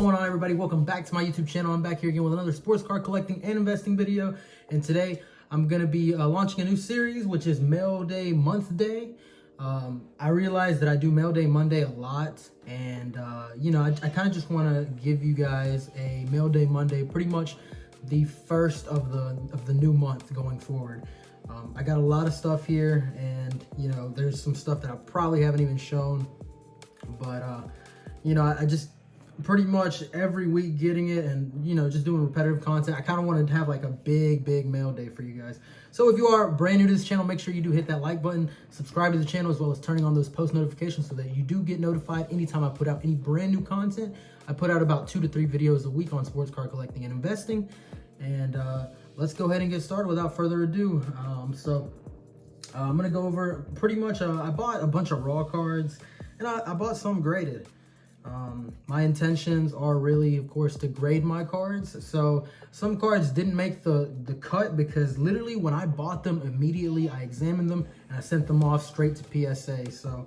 going on, everybody? Welcome back to my YouTube channel. I'm back here again with another sports card collecting and investing video. And today I'm going to be launching a new series, which is Mail Day, Month Day. I realized that I do Mail Day Monday a lot. And, I kind of just want to give you guys a Mail Day Monday, pretty much the first of the new month going forward. I got a lot of stuff here, and, there's some stuff that I probably haven't even shown. But, I just pretty much every week getting it and, just doing repetitive content. I kind of wanted to have like a big mail day for you guys. So if you are brand new to this channel, make sure you do hit that like button, subscribe to the channel, as well as turning on those post notifications so that you do get notified anytime I put out any brand new content. I put out about 2 to 3 videos a week on sports card collecting and investing. And let's go ahead and get started without further ado. I'm going to go over pretty much, I bought a bunch of raw cards, and I bought some graded. My intentions are really, of course, to grade my cards. So some cards didn't make the cut because literally when I bought them, immediately I examined them and I sent them off straight to PSA. So,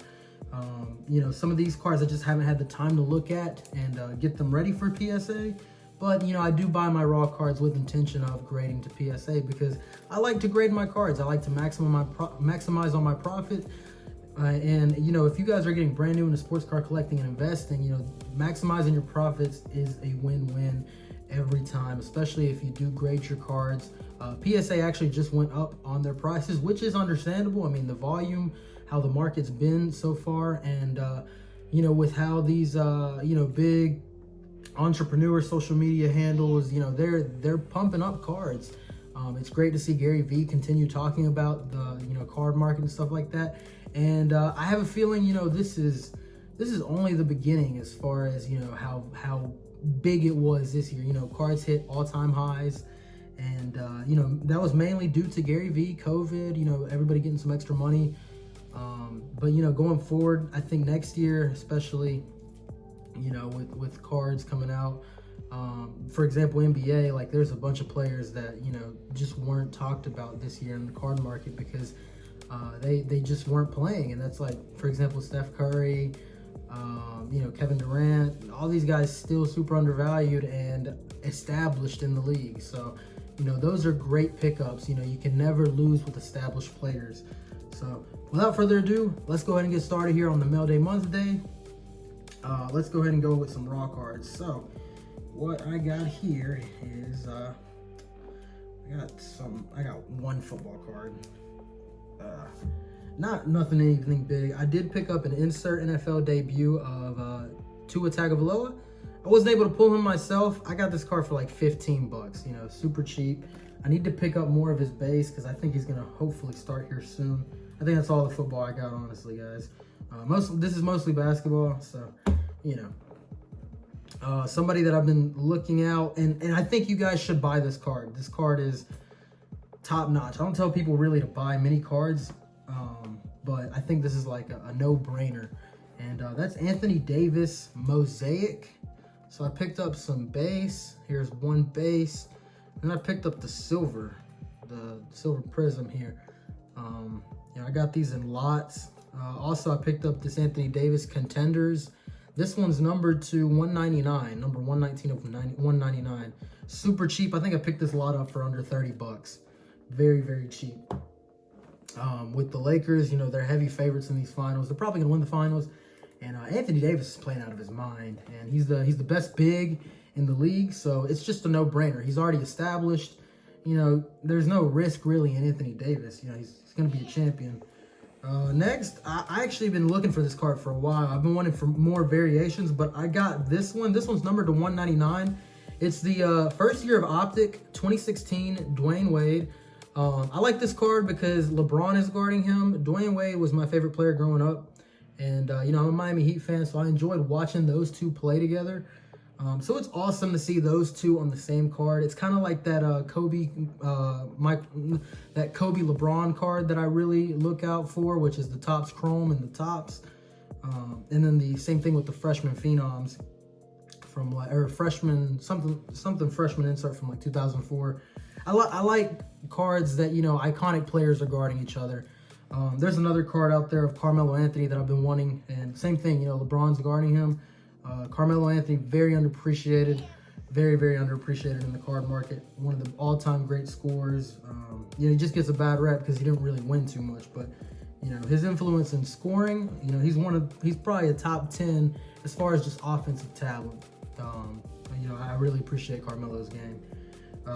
some of these cards I just haven't had the time to look at and get them ready for PSA. But, I do buy my raw cards with intention of grading to PSA because I like to grade my cards. I like to maximize on my profit. If you guys are getting brand new into sports card collecting and investing, maximizing your profits is a win-win every time, especially if you do grade your cards. PSA actually just went up on their prices, which is understandable. I mean, the volume, how the market's been so far, and, with how these, big entrepreneur social media handles, they're pumping up cards. It's great to see Gary Vee continue talking about the, card market and stuff like that. And I have a feeling, this is only the beginning as far as, how big it was this year. Cards hit all-time highs. And, that was mainly due to Gary Vee, COVID, everybody getting some extra money. But, going forward, I think next year, especially, with cards coming out, for example, NBA, like there's a bunch of players that, just weren't talked about this year in the card market because they just weren't playing. And that's like, for example, Steph Curry, Kevin Durant, all these guys still super undervalued and established in the league. So, those are great pickups. You can never lose with established players. So without further ado, let's go ahead and get started here on the Mail Day Month Day. Let's go ahead and go with some raw cards. So what I got here is, I got one football card. Nothing anything big. I did pick up an insert NFL debut of Tua Tagovailoa. I wasn't able to pull him myself. I got this card for like 15 bucks, super cheap. I need to pick up more of his base because I think he's gonna hopefully start here soon. I think that's all the football I got, honestly, guys. This is mostly basketball, so somebody that I've been looking out, and I think you guys should buy this card. This card is top notch. I don't tell people really to buy many cards, but I think this is like a no-brainer. And that's Anthony Davis Mosaic. So I picked up some base. Here's one base. And I picked up the silver prism here. I got these in lots. Also, I picked up this Anthony Davis Contenders. This one's numbered to 199, number 119 of 199. Super cheap. I think I picked this lot up for under 30 bucks. Very cheap. With the Lakers, they're heavy favorites in these finals. They're probably gonna win the finals. And Anthony Davis is playing out of his mind, and he's the best big in the league. So it's just a no-brainer. He's already established. There's no risk really in Anthony Davis. He's gonna be a champion. Next, I actually been looking for this card for a while. I've been wanting for more variations, but I got this one. This one's numbered to 199. It's the first year of Optic 2016 Dwayne Wade. I like this card because LeBron is guarding him. Dwayne Wade was my favorite player growing up. And, I'm a Miami Heat fan, so I enjoyed watching those two play together. So it's awesome to see those two on the same card. It's kind of like that Kobe LeBron card that I really look out for, which is the Topps Chrome and the Topps. And then the same thing with the freshman phenoms from freshman insert from like 2004. I like cards that, iconic players are guarding each other. There's another card out there of Carmelo Anthony that I've been wanting, and same thing, LeBron's guarding him. Carmelo Anthony, very underappreciated. Very, very underappreciated in the card market. One of the all-time great scorers. You know, he just gets a bad rep because he didn't really win too much. But, you know, his influence in scoring, you know, he's probably a top 10 as far as just offensive talent. You know, I really appreciate Carmelo's game.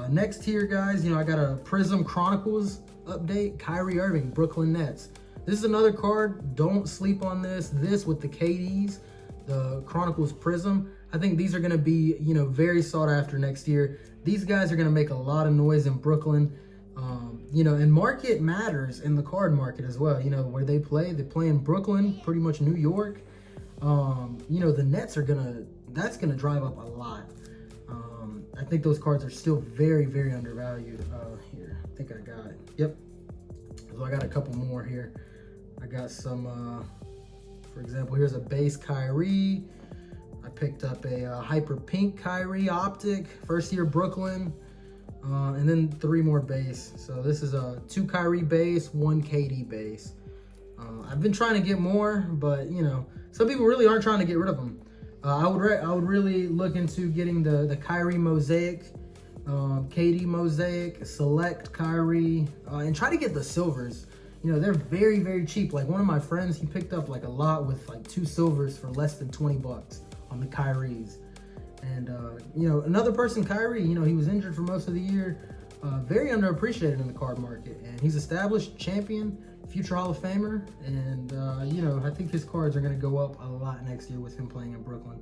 Next here, guys, you know, I got a Prism Chronicles update. Kyrie Irving, Brooklyn Nets. This is another card. Don't sleep on this. This with the KDs, the Chronicles Prism. I think these are going to be, you know, very sought after next year. These guys are going to make a lot of noise in Brooklyn. You know, and market matters in the card market as well. You know, where they play in Brooklyn, pretty much New York. You know, the Nets that's going to drive up a lot. I think those cards are still very, very undervalued. Here, I think I got it. Yep. So I got a couple more here. I got some, for example, here's a base Kyrie. I picked up a hyper pink Kyrie optic, first year Brooklyn, and then 3 more base. So this is a 2 Kyrie base, 1 KD base. I've been trying to get more, but you know, some people really aren't trying to get rid of them. I would really look into getting the Kyrie Mosaic, KD Mosaic, Select Kyrie, and try to get the silvers. You know, they're very, very cheap. Like one of my friends, he picked up like a lot with like 2 silvers for less than 20 bucks on the Kyries. And, you know, another person, Kyrie, you know, he was injured for most of the year. Very underappreciated in the card market. And he's established champion, future Hall of Famer. And, you know, I think his cards are going to go up a lot next year with him playing in Brooklyn.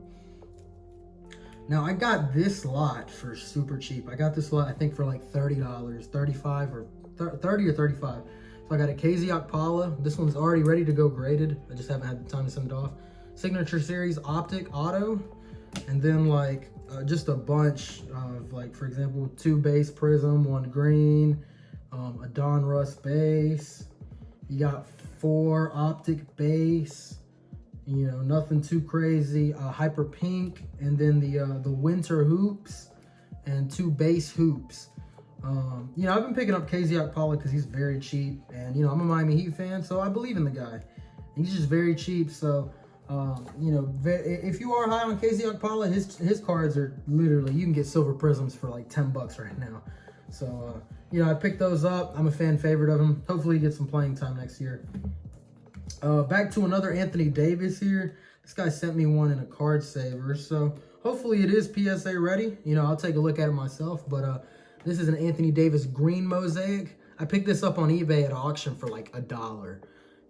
Now, I got this lot for super cheap. I got this lot, I think, for like $30, 35 or 30 or 35. So I got a KZ Okpala. This one's already ready to go graded. I just haven't had the time to send it off. Signature Series Optic Auto. And then like just a bunch of like, for example, 2 base Prism, 1 green, a Don Russ base. You got 4 optic base, you know, nothing too crazy. Hyper pink, and then the winter hoops and 2 base hoops. You know, I've been picking up KZ Okpala because he's very cheap, and you know, I'm a Miami Heat fan, so I believe in the guy. He's just very cheap, so you know, if you are high on KZ Okpala, his cards are literally, you can get silver prisms for like 10 bucks right now. So you know, I picked those up. I'm a fan favorite of him. Hopefully he gets some playing time next year. Back to another Anthony Davis here. This guy sent me one in a card saver, so hopefully it is PSA ready. You know, I'll take a look at it myself, but this is an Anthony Davis green mosaic. I picked this up on eBay at auction for like $1.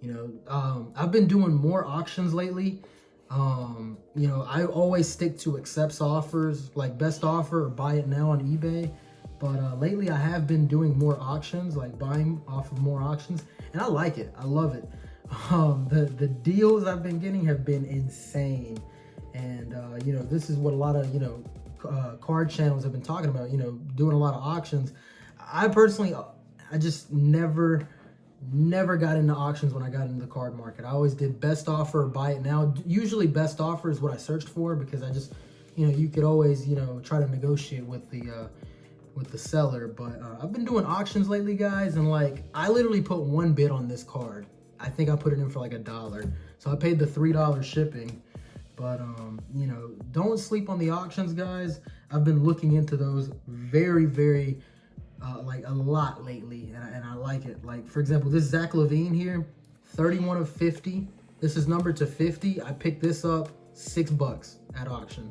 You know, I've been doing more auctions lately. You know, I always stick to accepts offers, like best offer or buy it now on eBay. But lately I have been doing more auctions, like buying off of more auctions, and I like it. I love it. The deals I've been getting have been insane. And, you know, this is what a lot of, you know, card channels have been talking about, you know, doing a lot of auctions. I personally, I just never got into auctions when I got into the card market. I always did best offer or buy it now. Usually best offer is what I searched for, because I just, you know, you could always, you know, try to negotiate with the seller. But I've been doing auctions lately, guys, and like I literally put 1 bid on this card. I think I put it in for like $1. So I paid the $3 shipping. But you know, don't sleep on the auctions, guys. I've been looking into those very, very like a lot lately, and I like it. Like, for example, this Zach LaVine here, 31 of 50. This is numbered to 50. I picked this up $6 at auction.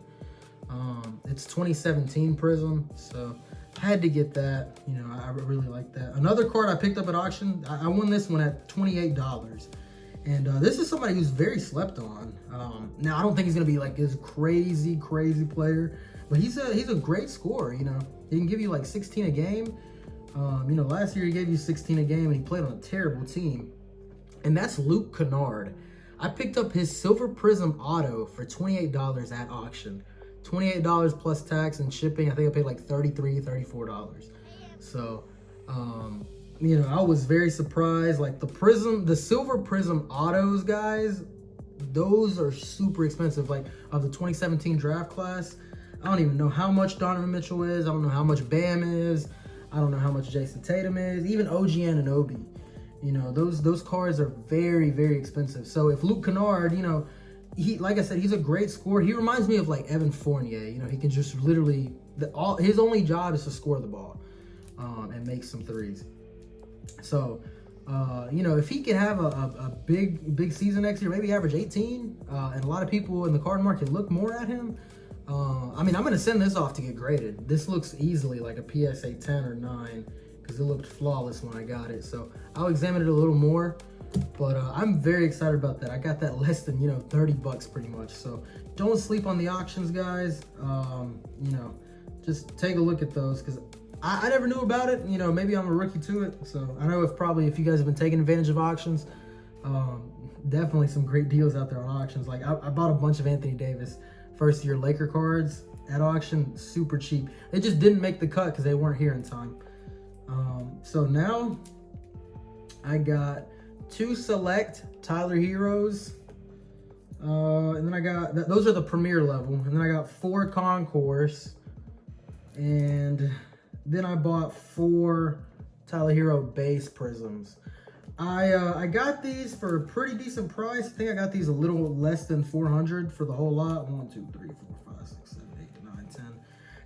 It's 2017 Prism, so I had to get that. You know, I really like that. Another card I picked up at auction, I won this one at $28. And this is somebody who's very slept on. Now, I don't think he's going to be like this crazy player, but he's a great scorer, you know. He can give you like 16 a game. You know, last year he gave you 16 a game, and he played on a terrible team. And that's Luke Kennard. I picked up his Silver Prism Auto for $28 at auction. $28 plus tax and shipping. I think I paid like $33, $34. So, you know, I was very surprised. Like the Silver Prism Autos, guys, those are super expensive. Like of the 2017 draft class, I don't even know how much Donovan Mitchell is. I don't know how much Bam is. I don't know how much Jason Tatum is. Even OG Anunoby. You know, those cards are very, very expensive. So if Luke Kennard, you know, like I said, he's a great scorer. He reminds me of like Evan Fournier. You know, he can just literally his only job is to score the ball and make some threes. So, you know, if he can have a big season next year, maybe average 18, and a lot of people in the card market look more at him. I mean, I'm gonna send this off to get graded. This looks easily like a PSA 10 or 9 because it looked flawless when I got it. So I'll examine it a little more. But I'm very excited about that. I got that less than, you know, 30 bucks pretty much. So don't sleep on the auctions, guys. You know, just take a look at those because I never knew about it. You know, maybe I'm a rookie to it. So I know if you guys have been taking advantage of auctions, definitely some great deals out there on auctions. Like I bought a bunch of Anthony Davis first year Laker cards at auction, super cheap. They just didn't make the cut because they weren't here in time. So now I got 2 select Tyler Heroes, and then I got those are the premier level, and then I got 4 concourse, and then I bought 4 Tyler Hero base prisms. I got these for a pretty decent price. I think I got these a little less than 400 for the whole lot. 1, 2, 3, 4, 5, 6, 7, 8, 9, 10.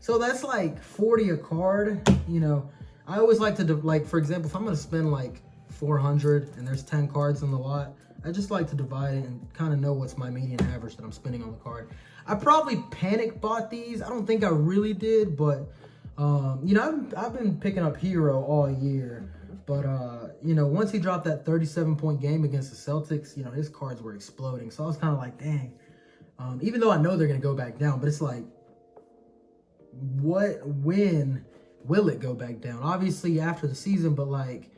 So that's like 40 a card. You know, I always like to like, for example, if I'm gonna spend like 400 and there's 10 cards in the lot, I just like to divide it and kind of know what's my median average that I'm spending on the card. I probably panic bought these. I don't think I really did, but you know, I've been picking up Hero all year, but you know, once he dropped that 37-point game against the Celtics, you know, his cards were exploding. So I was kind of like, dang. Even though I know they're gonna go back down, but it's like, when will it go back down? Obviously after the season, but like,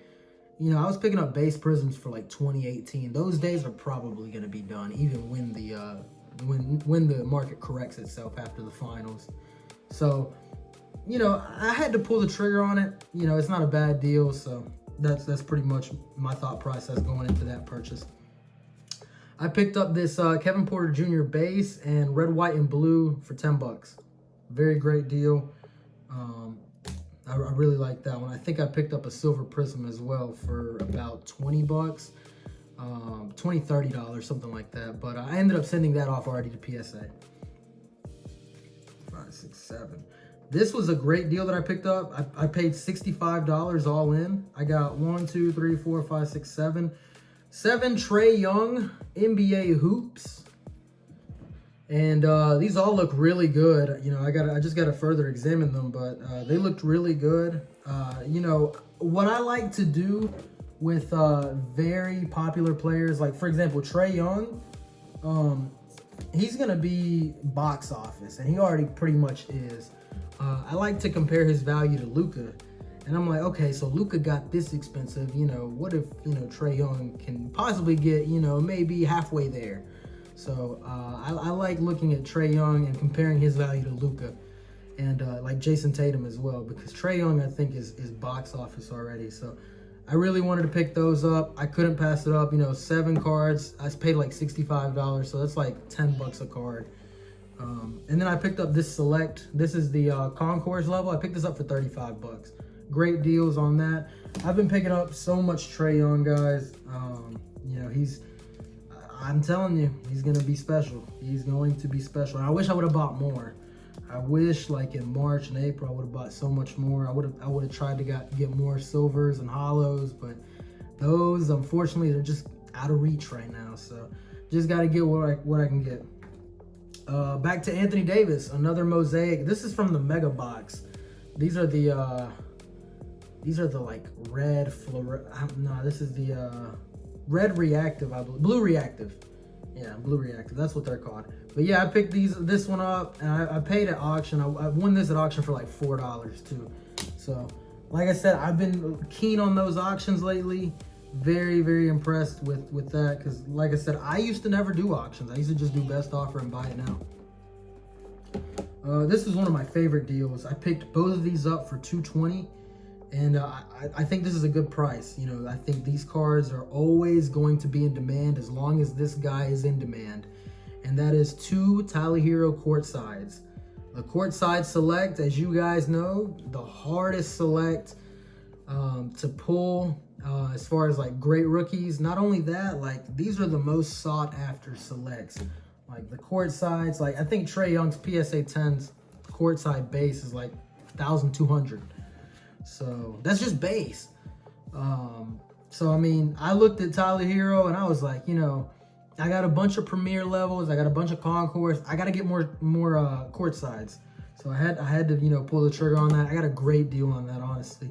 you know, I was picking up base prisms for like 2018. Those days are probably going to be done, even when the when the market corrects itself after the finals. So, you know, I had to pull the trigger on it. You know, it's not a bad deal. So that's pretty much my thought process going into that purchase. I picked up this Kevin Porter Jr. base and red, white, and blue for 10 bucks. Very great deal. I really like that one. I think I picked up a silver prism as well for about 20 bucks, $20, $30, something like that. But I ended up sending that off already to PSA. 5, 6, 7. This was a great deal that I picked up. I paid $65 all in. I got 1, 2, 3, 4, 5, 6, 7. 7 Trae Young NBA hoops. And these all look really good. You know, I just gotta further examine them, but they looked really good. You know, what I like to do with very popular players, like for example, Trae Young, he's gonna be box office, and he already pretty much is. I like to compare his value to Luka, and I'm like, okay, so Luka got this expensive. You know, what if, you know, Trae Young can possibly get, you know, maybe halfway there? So I like looking at Trae Young and comparing his value to Luka, and like Jason Tatum as well, because Trae Young, I think, is box office already. So I really wanted to pick those up. I couldn't pass it up. You know, 7 cards. I paid like $65, so that's like 10 bucks a card. And then I picked up this select. This is the concourse level. I picked this up for 35 bucks. Great deals on that. I've been picking up so much Trae Young, guys. You know, I'm telling you, he's going to be special. He's going to be special. And I wish I would have bought more. I wish, like in March and April, I would have bought so much more. I would have tried to get more silvers and hollows, but those, unfortunately, they're just out of reach right now. So just got to get what I can get. Back to Anthony Davis, another mosaic. This is from the Mega Box. These are the like red this is the red reactive, I believe. Blue reactive. Yeah, blue reactive. That's what they're called. But yeah, I picked this one up, and I paid at auction. I won this at auction for like $4 too. So, like I said, I've been keen on those auctions lately. Very, very impressed with that, because like I said, I used to never do auctions. I used to just do best offer and buy it now. This is one of my favorite deals. I picked both of these up for $220. And I think this is a good price. You know, I think these cards are always going to be in demand as long as this guy is in demand. And that is 2 Tyler Hero courtsides. The courtside select, as you guys know, the hardest select to pull as far as like great rookies. Not only that, like these are the most sought after selects. Like the court sides, like I think Trae Young's PSA 10's courtside base is like 1,200. So that's just base. So I mean, I looked at Tyler Hero and I was like, you know, I got a bunch of premier levels, I got a bunch of concourse, I got to get more court sides. So I had to, you know, pull the trigger on that. I got a great deal on that, honestly.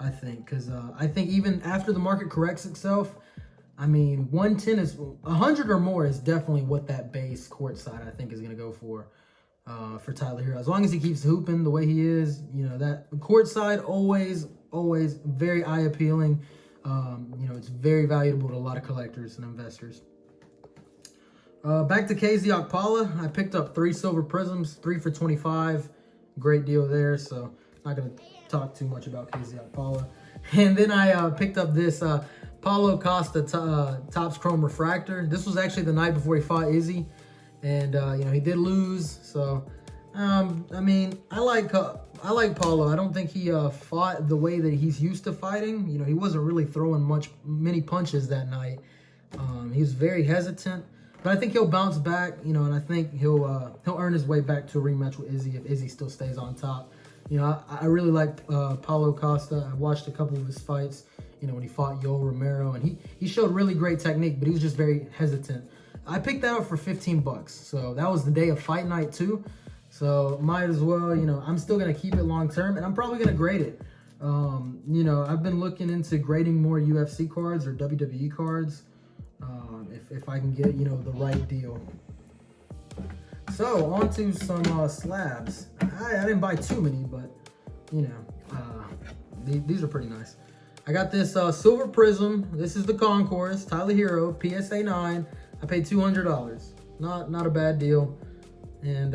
I think, because I think even after the market corrects itself, I mean, 110 is 100 or more is definitely what that base court side I think is gonna go for Tyler Hero. As long as he keeps hooping the way he is, you know, that court side always very eye appealing. You know, it's very valuable to a lot of collectors and investors. Back to KZ Okpala, I picked up 3 silver prisms, 3 for 25. Great deal there. So not gonna talk too much about KZ Okpala. And then I picked up this Paulo Costa Topps Chrome Refractor. This was actually the night before he fought Izzy, and you know, he did lose. So I mean, I like Paulo. I don't think he fought the way that he's used to fighting. You know, he wasn't really throwing many punches that night. He was very hesitant, but I think he'll bounce back. You know, and I think he'll earn his way back to a rematch with Izzy if Izzy still stays on top. You know, I really like Paulo Costa. I watched a couple of his fights, you know, when he fought Yoel Romero, and he showed really great technique, but he was just very hesitant. I picked that up for 15 bucks. So that was the day of fight night too. So might as well, you know, I'm still going to keep it long term, and I'm probably going to grade it. You know, I've been looking into grading more UFC cards or WWE cards if I can get, you know, the right deal. So on to some slabs. I didn't buy too many, but you know, these are pretty nice. I got this silver prism. This is the concourse, Tyler Hero, PSA 9. I paid $200. Not a bad deal. And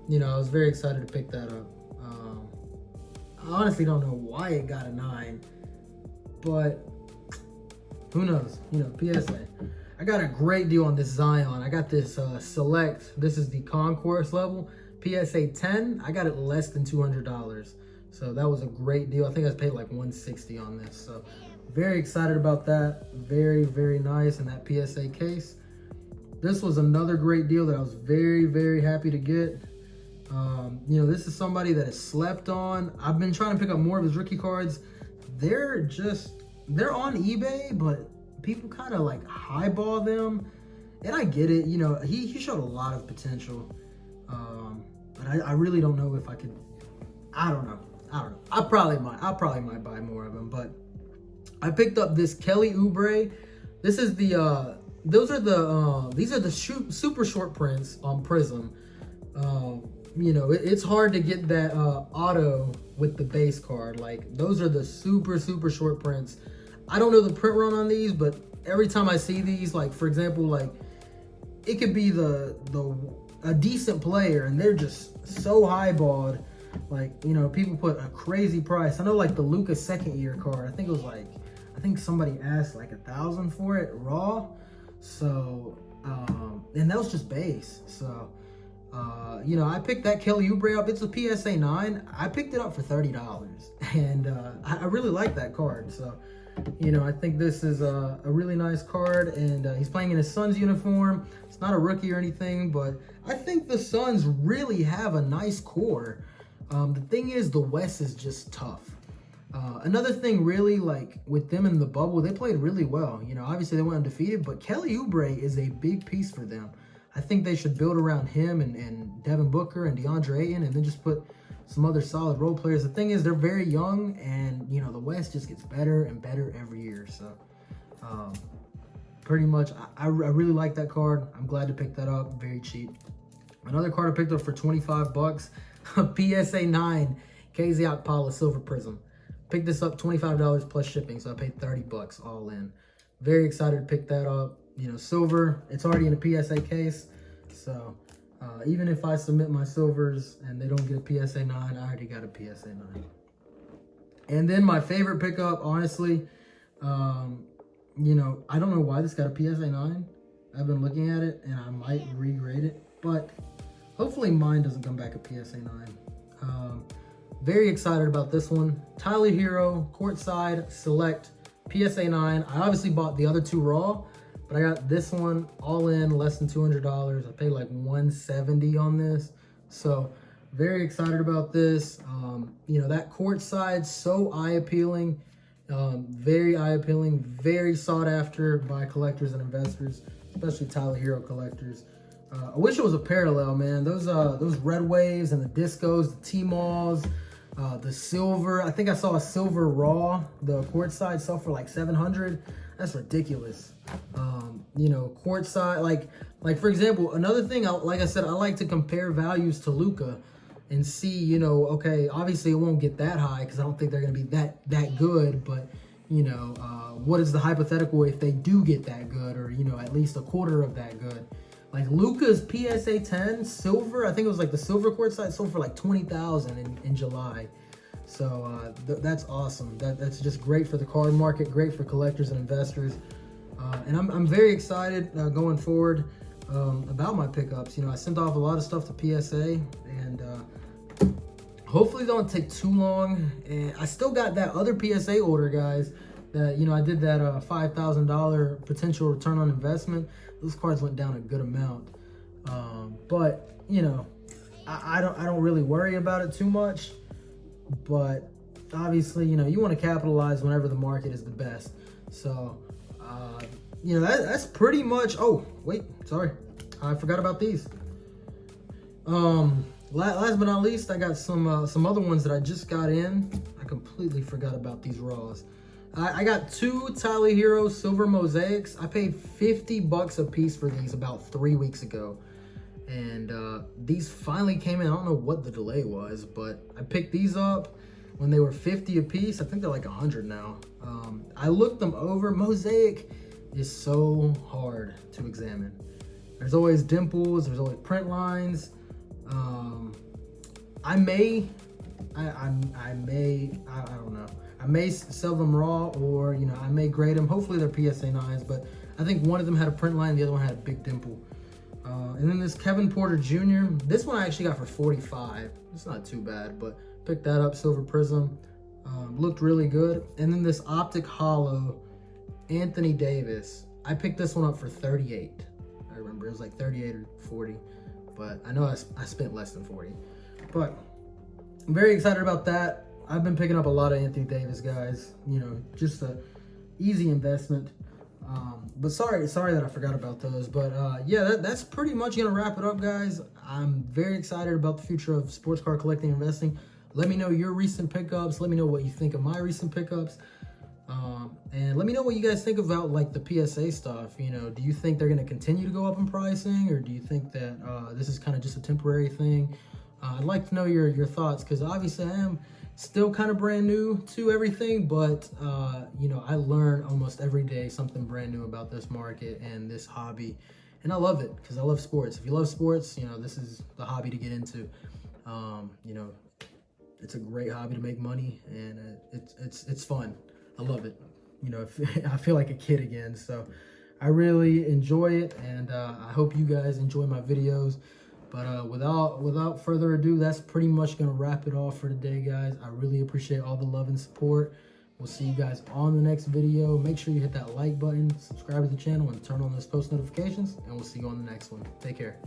you know, I was very excited to pick that up. I honestly don't know why it got a 9, but who knows? You know, PSA. I got a great deal on this Zion. I got this Select. This is the concourse level, PSA 10. I got it less than $200. So that was a great deal. I think I paid like $160 on this. So very excited about that. Very nice in that PSA case. This was another great deal that I was very happy to get. You know, this is somebody that is slept on. I've been trying to pick up more of his rookie cards. They're on eBay, but people kind of like highball them, and I get it. You know, he showed a lot of potential, but I really don't know if I could. I don't know. I probably might buy more of them. But I picked up this Kelly Oubre. This is the these are the super short prints on Prism. You know, it's hard to get that auto with the base card. Like, those are the super short prints. I don't know the print run on these, but every time I see these, like for example, like it could be a decent player and they're just so highballed. Like, you know, people put a crazy price. I know like the Lucas second year card, I think somebody asked like $1,000 for it raw. So and that was just base. So you know, I picked that Kelly Oubre up. It's a PSA 9. I picked it up for $30, and I really like that card. So, you know, I think this is a really nice card, and he's playing in his Suns uniform. It's not a rookie or anything, but I think the Suns really have a nice core. The thing is, the West is just tough. Another thing, really, like with them in the bubble, they played really well. You know, obviously they went undefeated, but Kelly Oubre is a big piece for them. I think they should build around him and Devin Booker and DeAndre Ayton, and then just put some other solid role players. The thing is, they're very young, and you know, the West just gets better and better every year. So pretty much, I really like that card. I'm glad to pick that up. Very cheap. Another card I picked up for 25 bucks, PSA 9 KZ Okpala Silver Prism. Picked this up $25 plus shipping, so I paid 30 bucks all in. Very excited to pick that up. You know, silver, it's already in a PSA case, so even if I submit my silvers and they don't get a PSA 9, I already got a PSA 9. And then my favorite pickup, honestly, you know, I don't know why this got a PSA 9. I've been looking at it, and I might regrade it, but hopefully mine doesn't come back a PSA 9. Very excited about this one. Tyler Hero, courtside, select, PSA 9. I obviously bought the other two raw, But I got this one all in less than $200. I paid like $170 on this. So very excited about this. You know, that court side, so eye appealing. Very eye appealing, very sought after by collectors and investors, especially Tyler Hero collectors. I wish it was a parallel, man. Those red waves and the discos, the T-Malls, the silver. I think I saw a silver raw, the courtside sell for like 700. That's ridiculous. You know, courtside, like for example, another thing, like I said, I like to compare values to Luka and see, you know, okay, obviously it won't get that high because I don't think they're going to be that good, but, you know, what is the hypothetical if they do get that good, or, you know, at least a quarter of that good? Like Luka's PSA 10 silver, I think it was like the silver courtside sold for like 20,000 in July. So that's awesome. That's just great for the card market, great for collectors and investors. And I'm very excited going forward about my pickups. You know, I sent off a lot of stuff to PSA, and hopefully they don't take too long. And I still got that other PSA order, guys, that, you know, I did that $5,000 potential return on investment. Those cards went down a good amount. But, you know, I don't really worry about it too much. But obviously, you know, you want to capitalize whenever the market is the best. So, you know, that's pretty much. Oh, wait, sorry, I forgot about these. Last but not least, I got some other ones that I just got in. I completely forgot about these raws. I got 2 Tyler Hero silver mosaics. I paid $50 a piece for these about 3 weeks ago. And these finally came in. I don't know what the delay was, but I picked these up when they were 50 a piece. I think they're like 100 now. I looked them over. Mosaic is so hard to examine. There's always dimples. There's always print lines. I don't know. I may sell them raw, or, you know, I may grade them. Hopefully they're PSA 9s, but I think one of them had a print line, the other one had a big dimple. And then this Kevin Porter Jr., this one I actually got for 45. It's not too bad, but picked that up, silver prism. Looked really good. And then this Optic Hollow Anthony Davis. I picked this one up for 38. I remember it was like 38 or 40, but I know I spent less than 40. But I'm very excited about that. I've been picking up a lot of Anthony Davis, guys. You know, just a easy investment. But sorry that I forgot about those. But yeah, that's pretty much gonna wrap it up, guys. I'm very excited about the future of sports card collecting and investing. Let me know your recent pickups. Let me know what you think of my recent pickups. And let me know what you guys think about like the PSA stuff. You know, do you think they're gonna continue to go up in pricing, or do you think that this is kind of just a temporary thing? I'd like to know your thoughts, because obviously I am still kind of brand new to everything, but you know, I learn almost every day something brand new about this market and this hobby, and I love it because I love sports. If you love sports, you know, this is the hobby to get into. You know, it's a great hobby to make money, and it's fun. I love it. You know, I feel like a kid again, so I really enjoy it, and I hope you guys enjoy my videos. But without further ado, that's pretty much going to wrap it off for today, guys. I really appreciate all the love and support. We'll see you guys on the next video. Make sure you hit that like button, subscribe to the channel, and turn on those post notifications. And we'll see you on the next one. Take care.